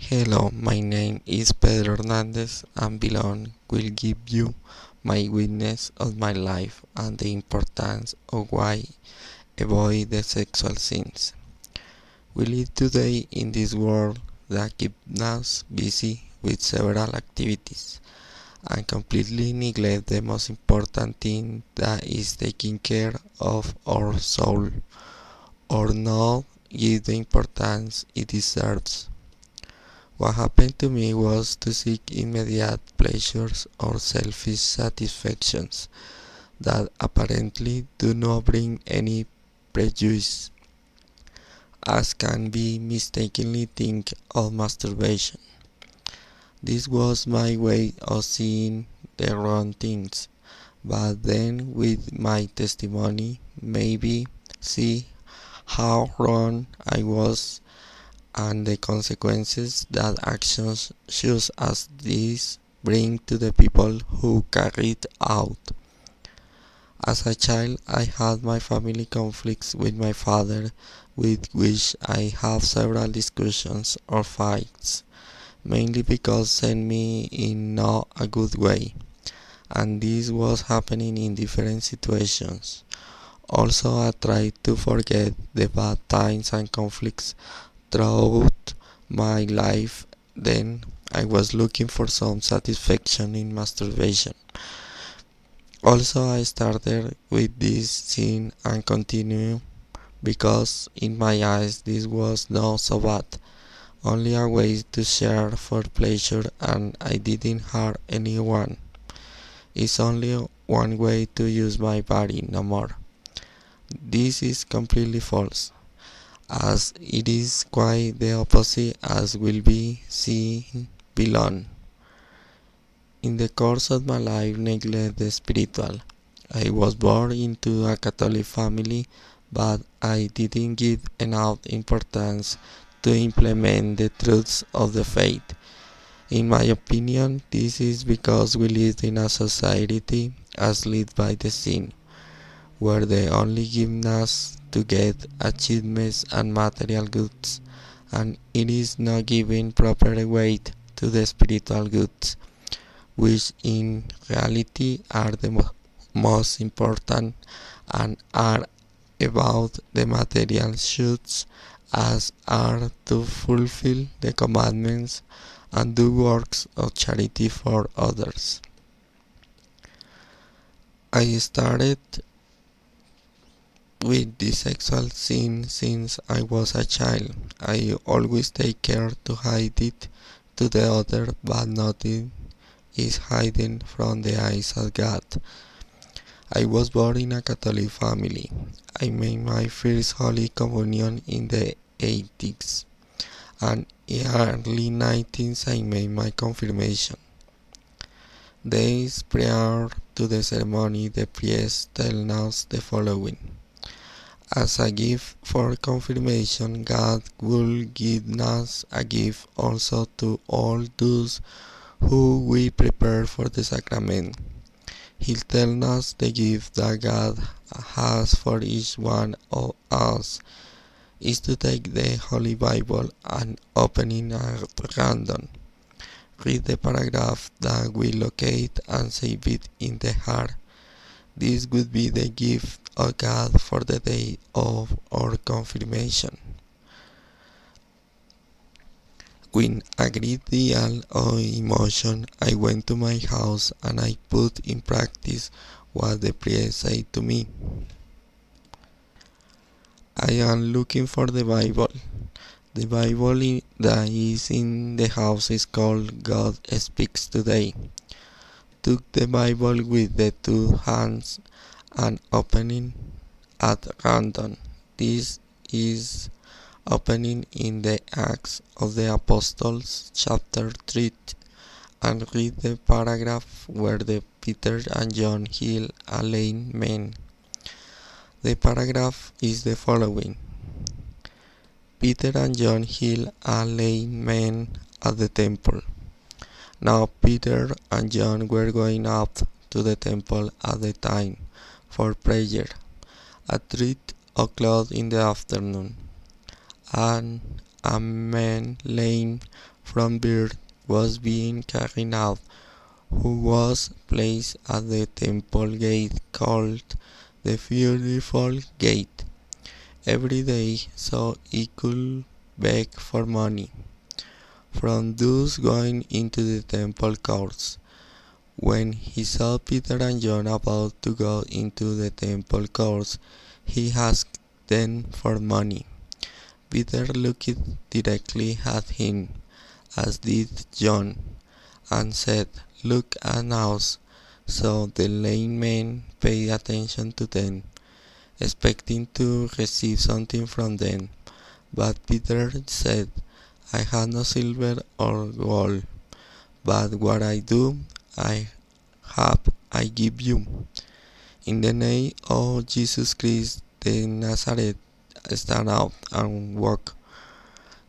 Hello, my name is Pedro Hernandez and below will give you my witness of my life and the importance of why avoid the sexual sins. We live today in this world that keeps us busy with several activities and completely neglect the most important thing, that is taking care of our soul, or not give the importance it deserves. What happened to me was to seek immediate pleasures or selfish satisfactions that apparently do not bring any prejudice, as can be mistakenly think of masturbation. This was my way of seeing the wrong things, but then with my testimony, maybe see how wrong I was and the consequences that actions such as these bring to the people who carry it out. As a child, I had my family conflicts with my father, with which I have several discussions or fights, mainly because sent me in not a good way, and this was happening in different situations. Also, I tried to forget the bad times and conflicts throughout my life. Then I was looking for some satisfaction in masturbation. Also, I started with this sin and continue because in my eyes this was not so bad, only a way to share for pleasure, and I didn't hurt anyone. It's only one way to use my body, no more. This is completely false, as it is quite the opposite, as will be seen below. In the course of my life, neglect the spiritual. I was born into a Catholic family, but I didn't give enough importance to implement the truths of the faith. In my opinion, this is because we live in a society as led by the sin, where they only give us to get achievements and material goods, and it is not giving proper weight to the spiritual goods, which in reality are the most important and are about the material shoots, as are to fulfill the commandments and do works of charity for others. I started with the sexual sin since I was a child. I always take care to hide it to the other, but nothing is hidden from the eyes of God. I was born in a Catholic family. I made my first Holy Communion in the 80s, and in early 90s I made my confirmation. Days prior to the ceremony, the priest tells us the following: as a gift for confirmation, God will give us a gift also to all those who we prepare for the sacrament. He tells us the gift that God has for each one of us is to take the Holy Bible and opening at random. Read the paragraph that we locate and save it in the heart. This would be the gift of God for the day of our confirmation. With a great deal of emotion, I went to my house and I put in practice what the priest said to me. I am looking for the Bible. The Bible that is in the house is called God Speaks Today. Took the Bible with the two hands and opening at random. This is opening in the Acts of the Apostles chapter 3, and read the paragraph where the Peter and John heal a lame man. The paragraph is the following: Peter and John heal a lame man at the temple. Now Peter and John were going up to the temple at the time for prayer at 3 o'clock in the afternoon, and a man lame from birth was being carried out, who was placed at the temple gate called the Beautiful Gate every day so he could beg for money from those going into the temple courts. When he saw Peter and John about to go into the temple courts, he asked them for money. Peter looked directly at him, as did John, and said, "Look at us." So the lame men paid attention to them, expecting to receive something from them. But Peter said, "I have no silver or gold, but what I do, I have I give you. In the name of Jesus Christ the Nazareth, stand up and walk."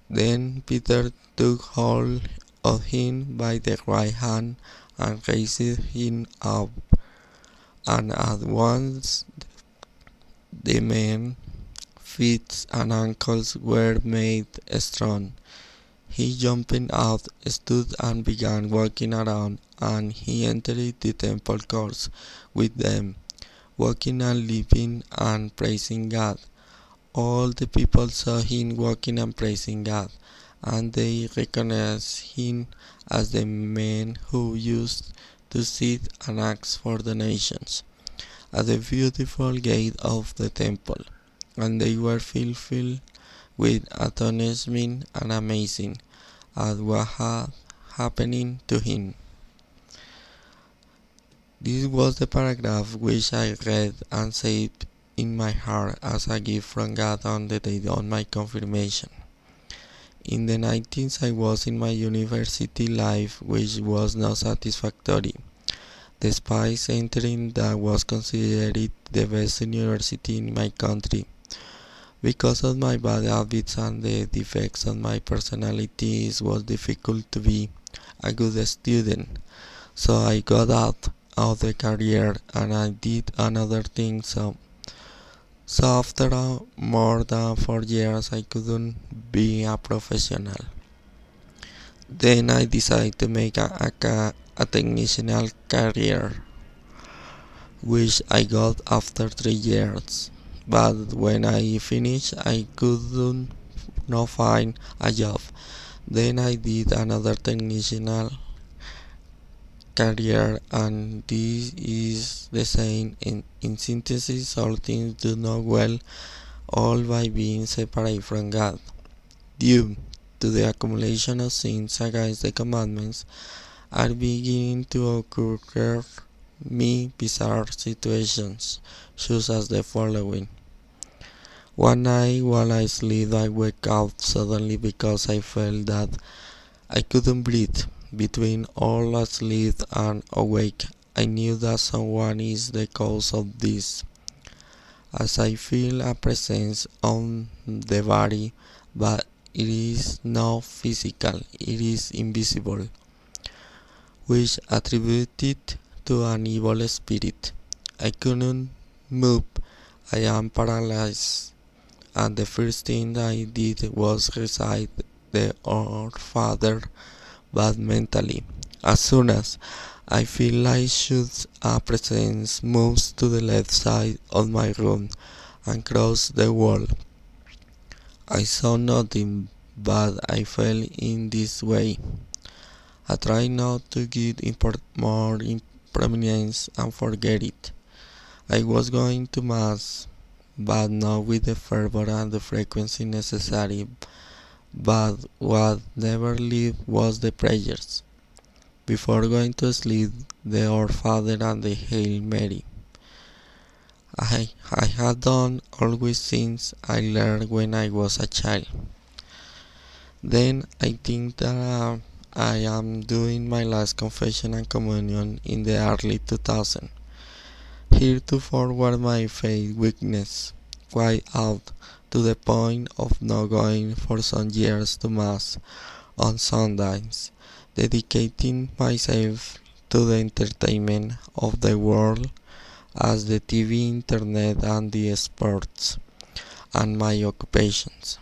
Then Peter took hold of him by the right hand and raised him up, and at once the man's feet and ankles were made strong. He jumped out, stood and began walking around, and he entered the temple courts with them, walking and leaping and praising God. All the people saw him walking and praising God, and they recognized him as the man who used to sit and ask for donations at the beautiful gate of the temple, and they were filled with astonishment and amazing at what had happened to him. This was the paragraph which I read and saved in my heart as a gift from God on the day of my confirmation. In the 90s, I was in my university life, which was not satisfactory. Despite entering that was considered the best university in my country. Because of my bad habits and the defects of my personality, it was difficult to be a good student. So I got out of the career and I did another thing. So after more than 4 years, I couldn't be a professional. Then I decided to make a technical career, which I got after 3 years. But when I finished, I couldn't not find a job. Then I did another technical career, and this is the same. In synthesis, all things do not well, all by being separate from God. Due to the accumulation of sins against the commandments, are beginning to occur me bizarre situations, such as the following. One night while I sleep, I wake up suddenly because I felt that I couldn't breathe. Between all asleep and awake, I knew that someone is the cause of this, as I feel a presence on the body, but it is not physical, it is invisible, which attributed to an evil spirit. I couldn't move, I am paralyzed, and the first thing I did was recite the Our Father, but mentally. As soon as I feel like a presence moves to the left side of my room and crosses the wall. I saw nothing, but I felt in this way. I try not to give more prominence and forget it. I was going to Mass, but not with the fervor and the frequency necessary. But what never left was the prayers. Before going to sleep, the Our Father and the Hail Mary. I had done always since I learned when I was a child. Then I think that I am doing my last confession and communion in the early 2000s. Heretofore my faith weakness quite out to the point of not going for some years to Mass on Sundays, dedicating myself to the entertainment of the world as the TV, internet, and the sports, and my occupations.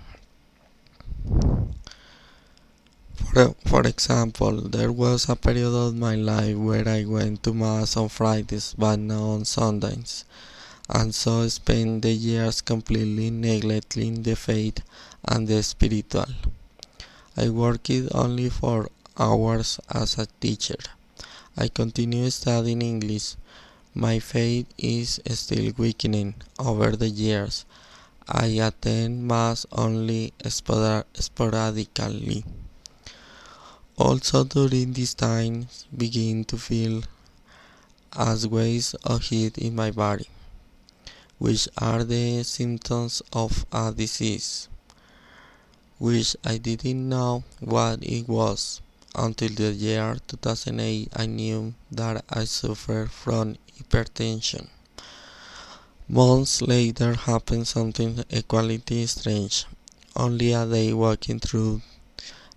For example, there was a period of my life where I went to Mass on Fridays but not on Sundays, and so spent the years completely neglecting the faith and the spiritual. I worked only 4 hours as a teacher. I continue studying English. My faith is still weakening over the years. I attend Mass only sporadically. Also during this time begin to feel as waves of heat in my body, which are the symptoms of a disease, which I didn't know what it was. Until the year 2008 I knew that I suffered from hypertension. Months later happened something equally strange. Only a day walking through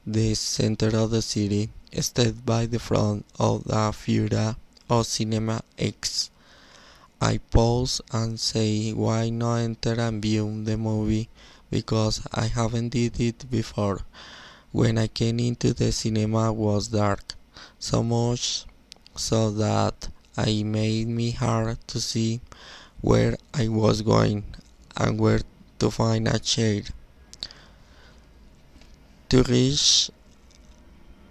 the center of the city, stepped by the front of the Fura of Cinema X. I pause and say why not enter and view the movie because I haven't did it before. When I came into the cinema was dark, so much so that it made me hard to see where I was going and where to find a chair. To reach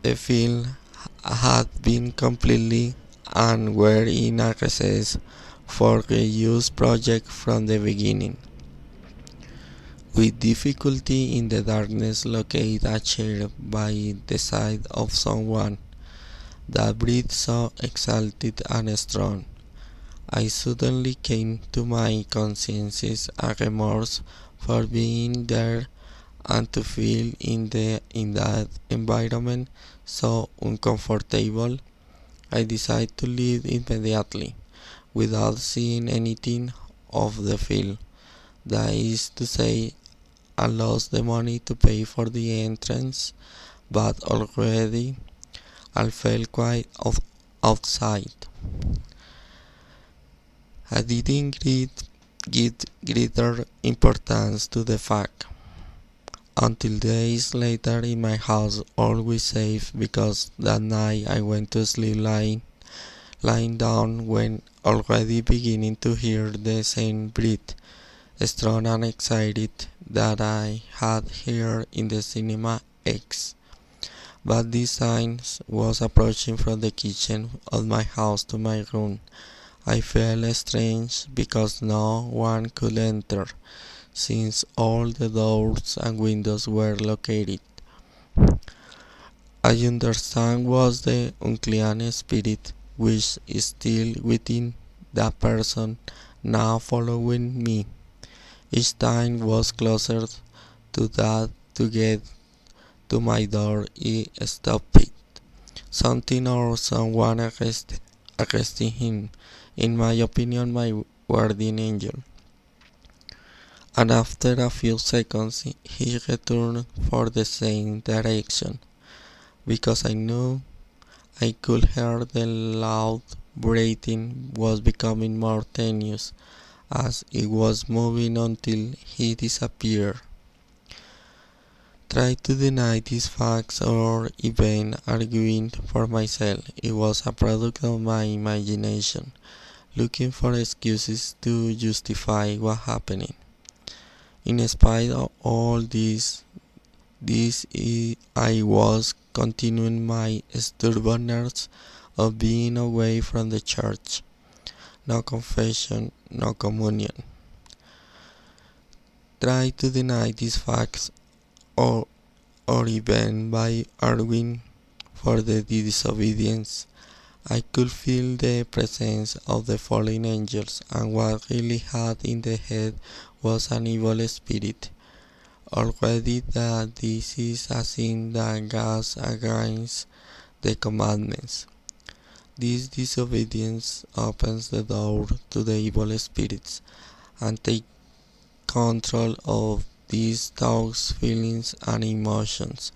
the film had been completely and were in a recess for reuse project from the beginning. With difficulty in the darkness locate a chair by the side of someone that breathed so exalted and strong. I suddenly came to my conscience a remorse for being there and to feel in that environment so uncomfortable. I decided to leave immediately without seeing anything of the film. That is to say, I lost the money to pay for the entrance, but already I felt quite outside. I didn't give greater importance to the fact until days later in my house always safe because that night I went to sleep lying down when already beginning to hear the same breath, strong and excited, that I had heard in the cinema X. But this sign was approaching from the kitchen of my house to my room. I felt strange because no one could enter, since all the doors and windows were located. I understand was the unclean spirit which is still within that person now following me. Each time was closer to that to get to my door he stopped it. Something or someone arresting him. In my opinion, my guardian angel. And after a few seconds he returned for the same direction, because I knew I could hear the loud breathing was becoming more tenuous as it was moving until he disappeared. Try to deny these facts or even arguing for myself. It was a product of my imagination, looking for excuses to justify what happened. In spite of all I was continuing my stubbornness of being away from the church. No confession, no communion. Try to deny these facts or even by arguing for the disobedience. I could feel the presence of the fallen angels, and what really had in the head was an evil spirit. Already that this is a sin that goes against the commandments. This disobedience opens the door to the evil spirits and take control of these thoughts, feelings, and emotions.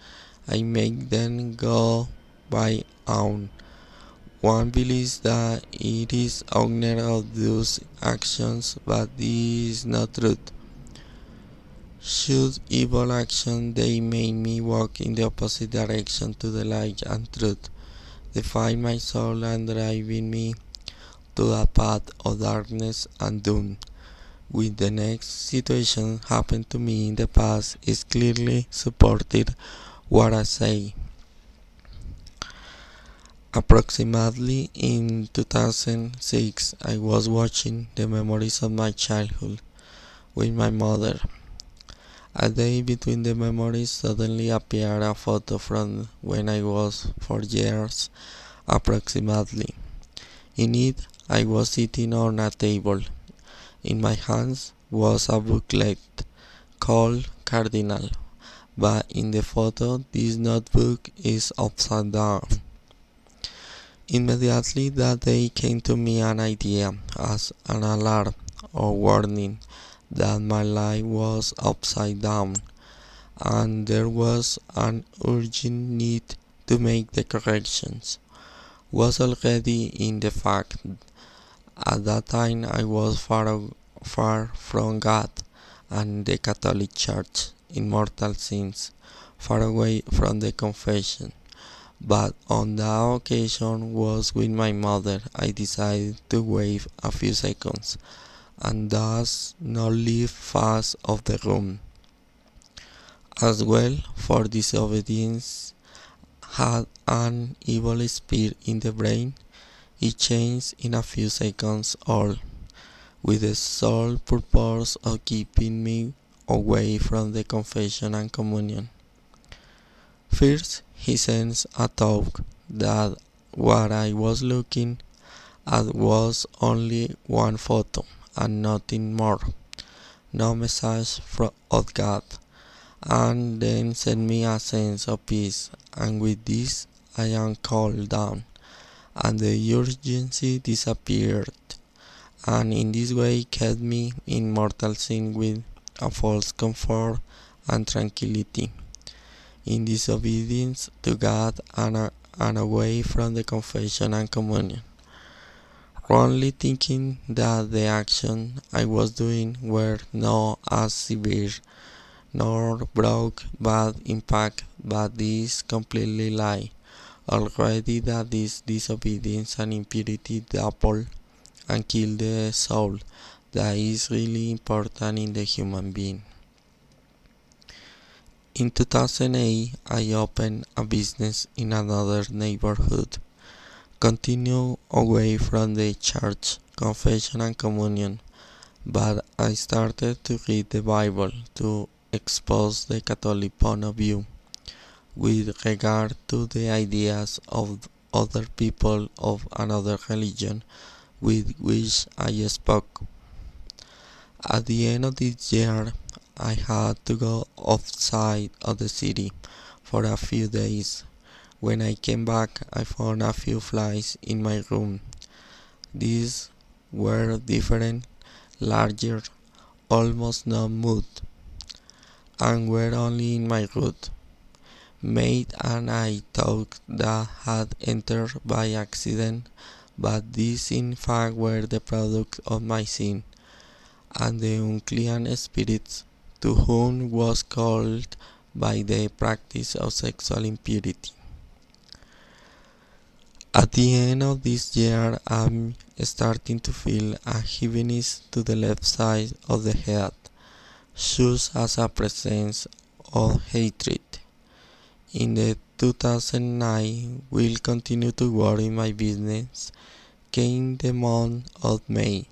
I make them go by own. One believes that it is owner of those actions, but this is not true. choose evil action, they made me walk in the opposite direction to the light and truth, define my soul and driving me to a path of darkness and doom. With the next situation happened to me in the past is clearly supported what I say. Approximately in 2006, I was watching the memories of my childhood with my mother. A day between the memories suddenly appeared a photo from when I was 4 years approximately. In it, I was sitting on a table. In my hands was a booklet called Cardinal, but in the photo this notebook is upside down. Immediately that day came to me an idea as an alarm or warning that my life was upside down and there was an urgent need to make the corrections. Was already in the fact at that time I was far from God and the Catholic Church in mortal sins, far away from the confession. But on that occasion was with my mother. I decided to wait a few seconds and thus not leave fast of the room. As well, for disobedience had an evil spirit in the brain, it changed in a few seconds all, with the sole purpose of keeping me away from the confession and communion. First, he sends a thought that what I was looking at was only one photo and nothing more, no message of God, and then send me a sense of peace, and with this I am calmed down, and the urgency disappeared, and in this way kept me in mortal sin with a false comfort and tranquility, in disobedience to God and away from the confession and communion, wrongly thinking that the action I was doing were not as severe nor broke bad impact, but this completely lie. Already that this disobedience and impurity double and kill the soul that is really important in the human being. In 2008, I opened a business in another neighborhood. Continue away from the church, confession and communion, but I started to read the Bible to expose the Catholic point of view with regard to the ideas of other people of another religion with which I spoke. At the end of this year, I had to go outside of the city for a few days. When I came back, I found a few flies in my room. These were different, larger, almost not moved, and were only in my root. Maid and I thought that had entered by accident, but these in fact were the product of my sin, and the unclean spirits to whom was called by the practice of sexual impurity. At the end of this year, I'm starting to feel a heaviness to the left side of the head, such as a presence of hatred. In the 2009, will continue to work in my business, came the month of May.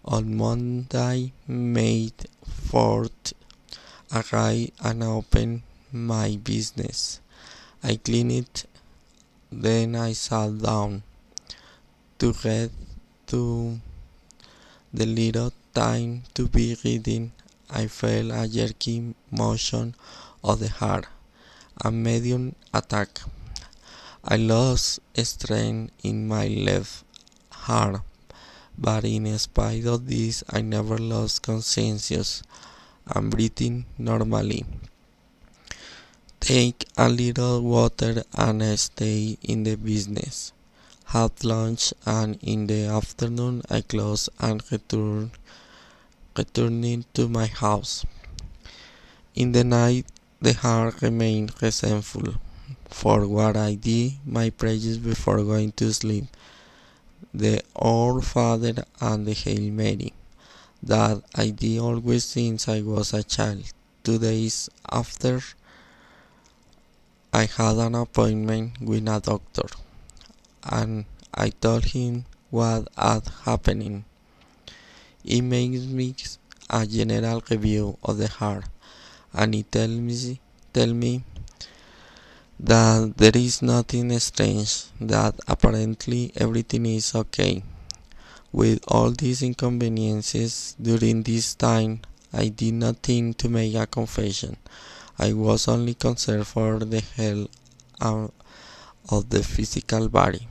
On Monday, May 4th, arrived and opened my business. I cleaned it, then I sat down to read to the little time to be reading. I felt a jerky motion of the heart, a medium attack. I lost strength in my left arm, but in spite of this I never lost consciousness and breathing normally. Take a little water and stay in the business. Had lunch and in the afternoon I closed and returning to my house. In the night, the heart remained resentful for what I did, my prayers before going to sleep, the Our Father and the Hail Mary, that I did always since I was a child. 2 days after, I had an appointment with a doctor, and I told him what had happened. He makes me a general review of the heart, and he tell me that there is nothing strange, that apparently everything is okay. With all these inconveniences during this time, I did not think to make a confession. I was only concerned for the health of the physical body.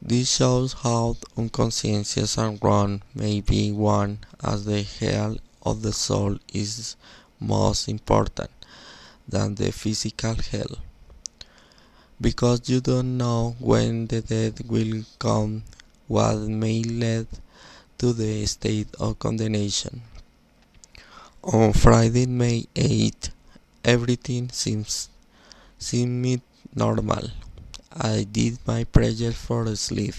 This shows how unconscious and wrong may be one, as the health of the soul is most important than the physical health. Because you don't know when the death will come, what may lead to the state of condemnation. On Friday, May 8th, everything seemed normal. I did my prayer for sleep.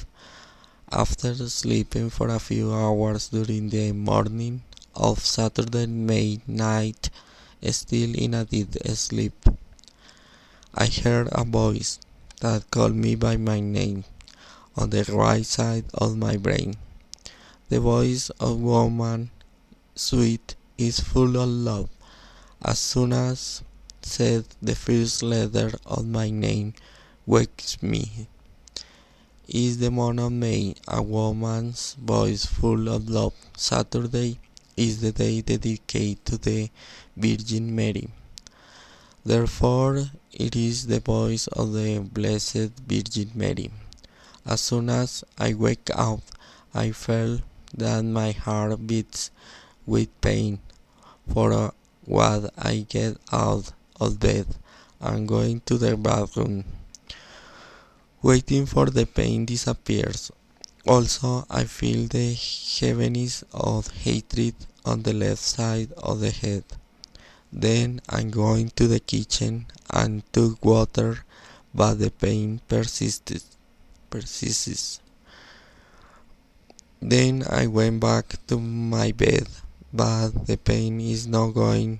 After sleeping for a few hours during the morning of Saturday, May 9th, still in a deep sleep, I heard a voice that called me by my name on the right side of my brain. The voice of a woman, sweet, is full of love. As soon as said the first letter of my name wakes me. Is the month of May, a woman's voice full of love. Saturday is the day dedicated to the Virgin Mary. Therefore, it is the voice of the Blessed Virgin Mary. As soon as I wake up, I feel that my heart beats with pain. For what I get out of bed and going to the bathroom, waiting for the pain disappears. Also, I feel the heaviness of hatred on the left side of the head. Then I'm going to the kitchen and took water, but the pain persists. Then I went back to my bed, but the pain is not going.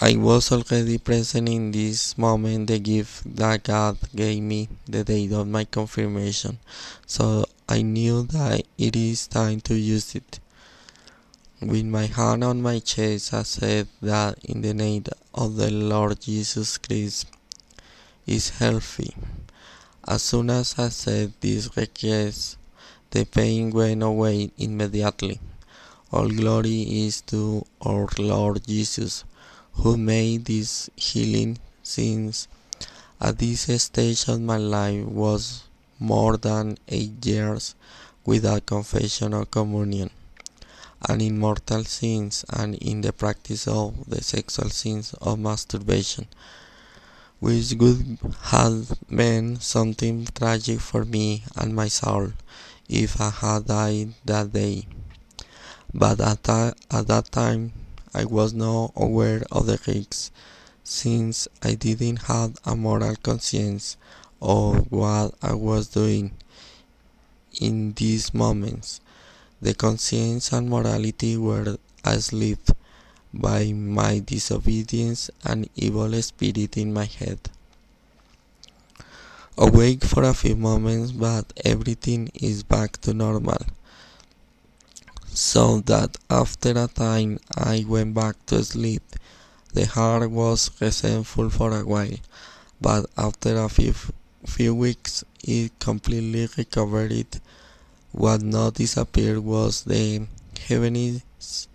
I was already present in this moment, the gift that God gave me the day of my confirmation, so I knew that it is time to use it. With my hand on my chest, I said that in the name of the Lord Jesus Christ is healthy. As soon as I said this request, the pain went away immediately. All glory is to our Lord Jesus, who made this healing, since at this stage of my life was more than 8 years without confession or communion, and in mortal sins and in the practice of the sexual sins of masturbation, which would have been something tragic for me and my soul if I had died that day. But at that time, I was not aware of the risks, since I didn't have a moral conscience of what I was doing in these moments. The conscience and morality were asleep by my disobedience and evil spirit in my head. Awake for a few moments, but everything is back to normal. So that after a time I went back to sleep. The heart was resentful for a while, but after a few weeks it completely recovered. What not disappeared was the heaviness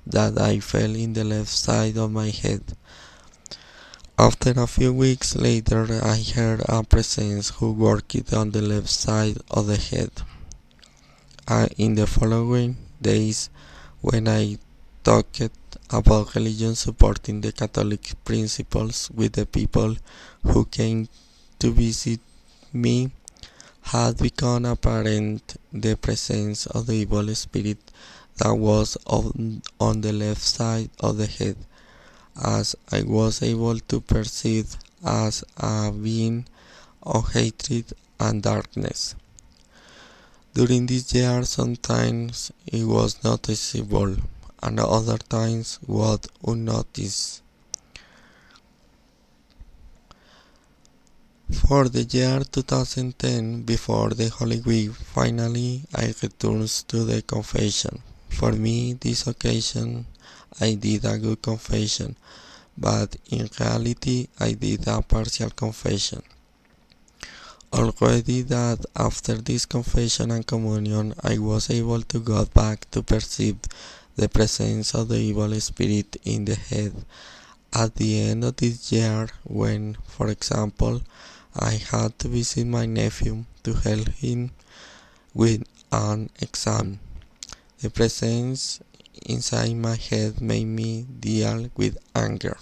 that I felt in the left side of my head. After a few weeks later, I heard a presence who worked on the left side of the head. In the following days, when I talked about religion supporting the Catholic principles with the people who came to visit me, had become apparent the presence of the evil spirit that was on the left side of the head, as I was able to perceive as a being of hatred and darkness. During this year, sometimes it was noticeable, and other times was unnoticed. For the year 2010, before the Holy Week, finally I returned to the confession. For me, this occasion, I did a good confession, but in reality, I did a partial confession. Already that after this confession and communion, I was able to go back to perceive the presence of the evil spirit in the head. At the end of this year, when, for example, I had to visit my nephew to help him with an exam, the presence inside my head made me deal with anger.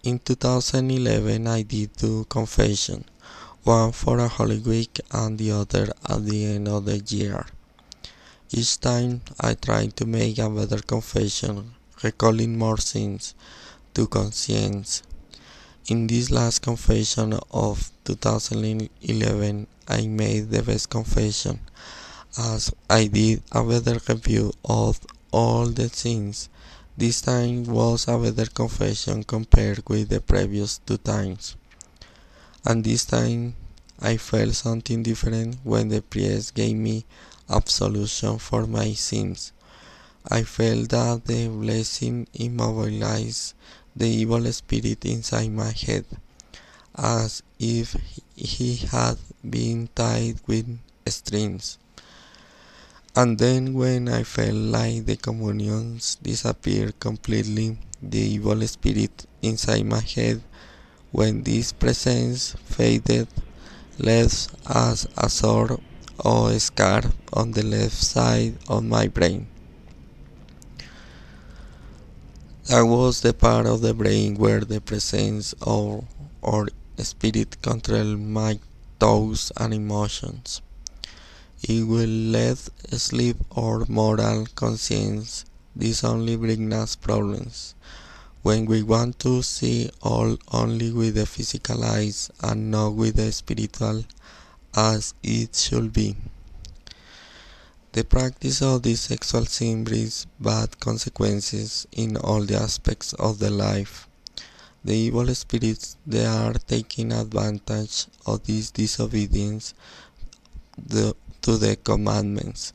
In 2011, I did two confessions, one for a Holy Week and the other at the end of the year. Each time I tried to make a better confession, recalling more sins to conscience. In this last confession of 2011, I made the best confession, as I did a better review of all the sins. This time was a better confession compared with the previous two times. And this time I felt something different when the priest gave me absolution for my sins. I felt that the blessing immobilized the evil spirit inside my head, as if he had been tied with strings. And then when I felt like the communions disappeared completely, the evil spirit inside my head, when this presence faded, left as a sore or a scar on the left side of my brain. That was the part of the brain where the presence of or spirit controlled my thoughts and emotions. It will let sleep or moral conscience. This only brings us problems. When we want to see all only with the physical eyes and not with the spiritual as it should be. The practice of this sexual sin brings bad consequences in all the aspects of the life. The evil spirits, they are taking advantage of this disobedience to the commandments,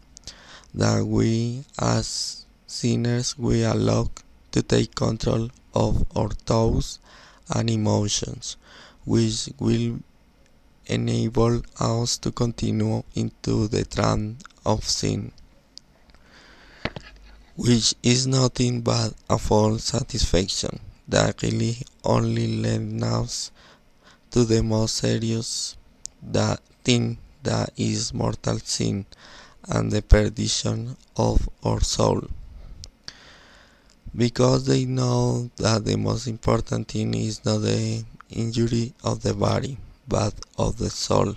that we as sinners we allow to take control of our thoughts and emotions, which will enable us to continue into the trance of sin, which is nothing but a false satisfaction that really only leads us to the most serious thing, that is mortal sin and the perdition of our soul. Because they know that the most important thing is not the injury of the body, but of the soul.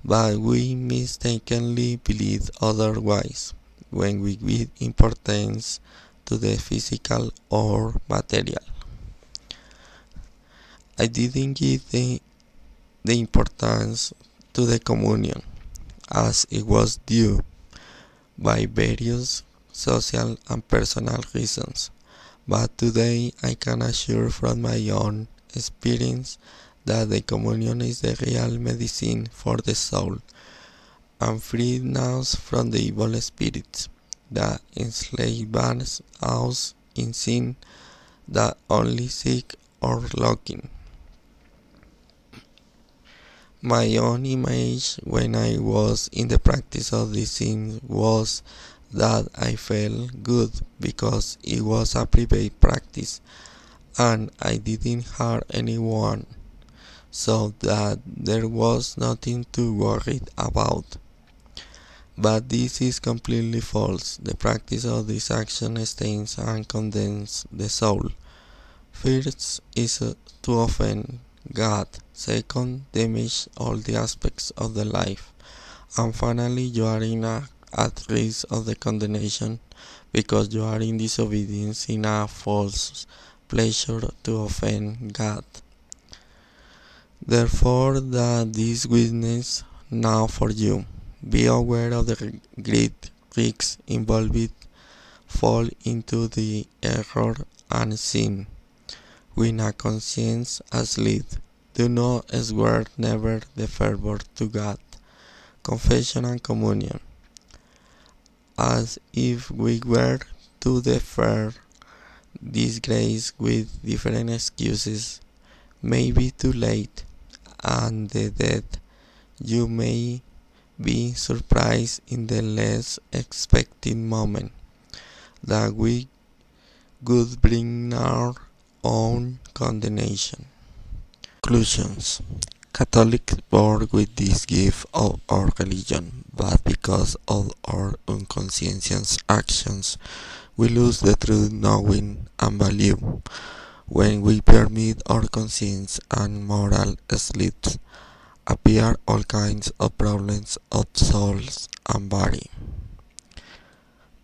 But we mistakenly believe otherwise when we give importance to the physical or material. I didn't give the importance to the communion, as it was due, by various social and personal reasons, but today I can assure from my own experience that the communion is the real medicine for the soul, and frees us from the evil spirits that enslave us in sin, that only seek our locking. My own image when I was in the practice of this sin was that I felt good because it was a private practice and I didn't hurt anyone, so that there was nothing to worry about. But this is completely false. The practice of this action stains and condemns the soul. First is to offend God. Second, damage all the aspects of the life. And finally, you are in a at risk of the condemnation because you are in disobedience in a false pleasure to offend God. Therefore, that this witness now for you. Be aware of the great risks involved, fall into the error and sin. With a conscience as lead, do not swear never the fervor to God. Confession and communion. As if we were to defer this grace with different excuses, may be too late, and that you may be surprised in the less expected moment, that we would bring our own condemnation. Conclusions. Catholics born with this gift of our religion, but because of our unconscious actions, we lose the true knowing and value. When we permit our conscience and moral slips, appear all kinds of problems of souls and body.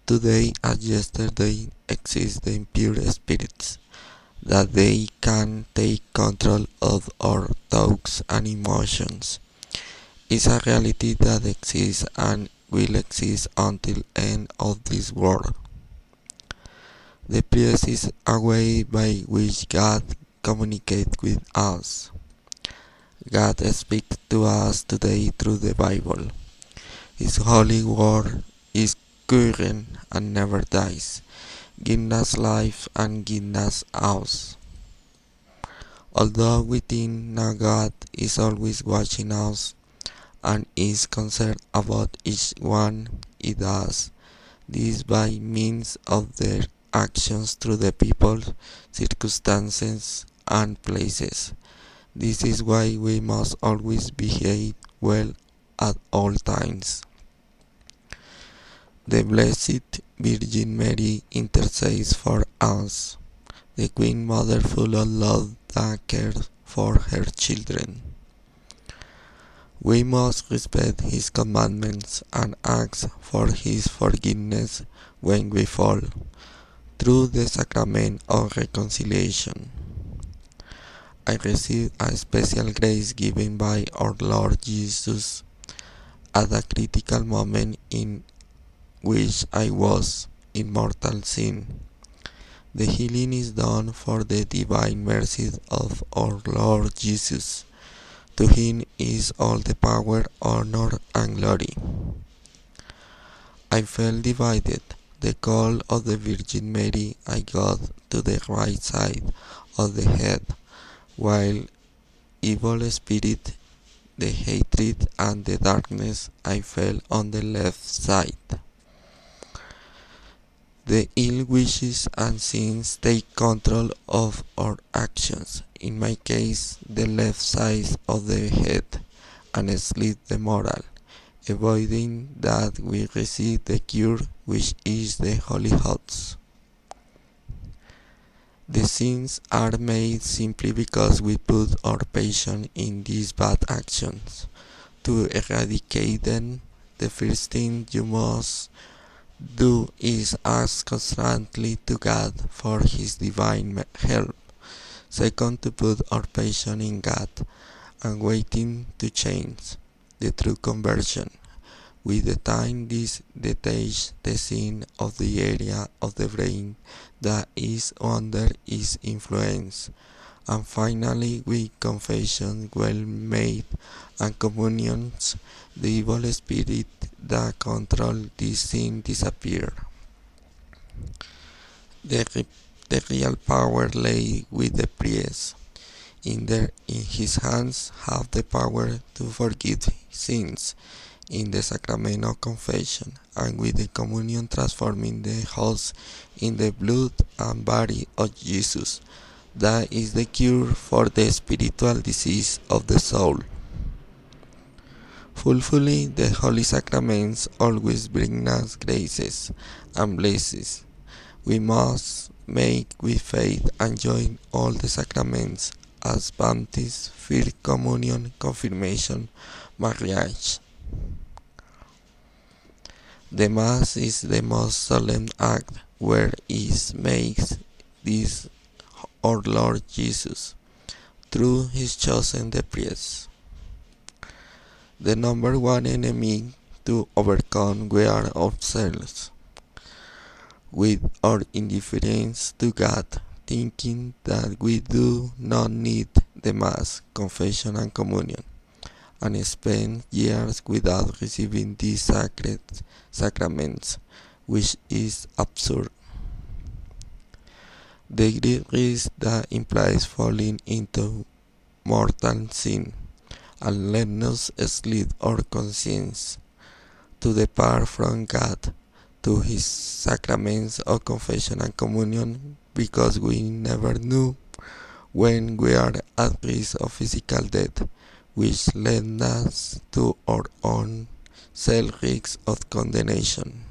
Today as yesterday exist the impure spirits, that they can take control of our thoughts and emotions. Is a reality that exists and will exist until end of this world. The priest is a way by which God communicates with us. God speaks to us today through the Bible. His holy word is current and never dies, giving us life and giving us us. Although we think now God is always watching us and is concerned about each one he does, this by means of their actions through the people, circumstances, and places. This is why we must always behave well at all times. The Blessed Virgin Mary intercedes for us, the Queen Mother full of love that cares for her children. We must respect His commandments and ask for His forgiveness when we fall, through the sacrament of reconciliation. I received a special grace given by our Lord Jesus at a critical moment in which I was in mortal sin. The healing is done for the divine mercy of our Lord Jesus. To Him is all the power, honor, and glory. I felt divided. The call of the Virgin Mary I got to the right side of the head, while evil spirit, the hatred, and the darkness I felt on the left side. The ill wishes and sins take control of our actions, in my case the left side of the head, and split the moral, avoiding that we receive the cure which is the Holy Hosts. The sins are made simply because we put our passion in these bad actions. To eradicate them, the first thing you must do is ask constantly to God for His divine help. Second, to put our passion in God and waiting to change, the true conversion. With the time this detaches the sin of the area of the brain that is under its influence. And finally, with confession well made and communions, the evil spirit that control this sin disappear. The real power lay with the priest. In his hands have the power to forgive sins in the sacrament of confession, and with the communion transforming the host in the blood and body of Jesus. That is the cure for the spiritual disease of the soul. Fulfilling the holy sacraments always bring us graces and blessings. We must make with faith and join all the sacraments as baptism, first communion, confirmation, marriage. The Mass is the most solemn act where it makes this our Lord Jesus, through his chosen the priest, the number one enemy to overcome we are ourselves, with our indifference to God, thinking that we do not need the Mass, confession and communion, and spend years without receiving these sacred sacraments, which is absurd. The great risk that implies falling into mortal sin, and letting us slip our conscience to depart from God, to his sacraments of confession and communion, because we never knew when we are at risk of physical death, which led us to our own self-risk of condemnation.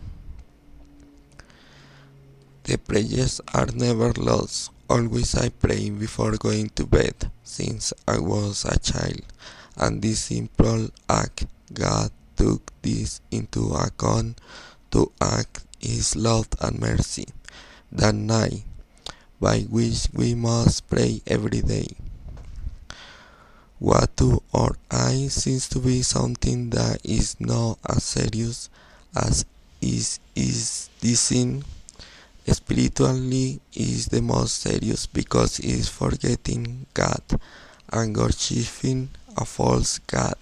The prayers are never lost. Always I pray before going to bed, since I was a child, and this simple act, God took this into account to act his love and mercy that night, by which we must pray every day. What to our eyes seems to be something that is not as serious as is this sin. Spiritually is the most serious because it is forgetting God and worshiping a false God,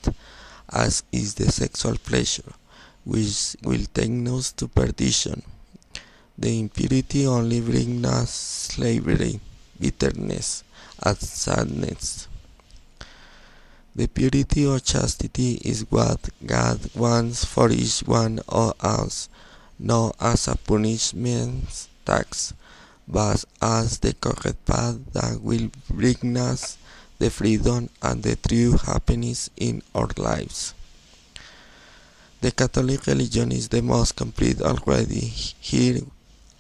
as is the sexual pleasure, which will take us to perdition. The impurity only brings us slavery, bitterness, and sadness. The purity or chastity is what God wants for each one of us, not as a punishment tax, but as the correct path that will bring us the freedom and the true happiness in our lives. The Catholic religion is the most complete already. Here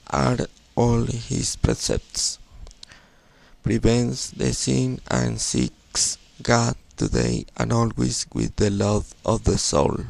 are all his precepts. Prevents the sin and seeks God today and always with the love of the soul.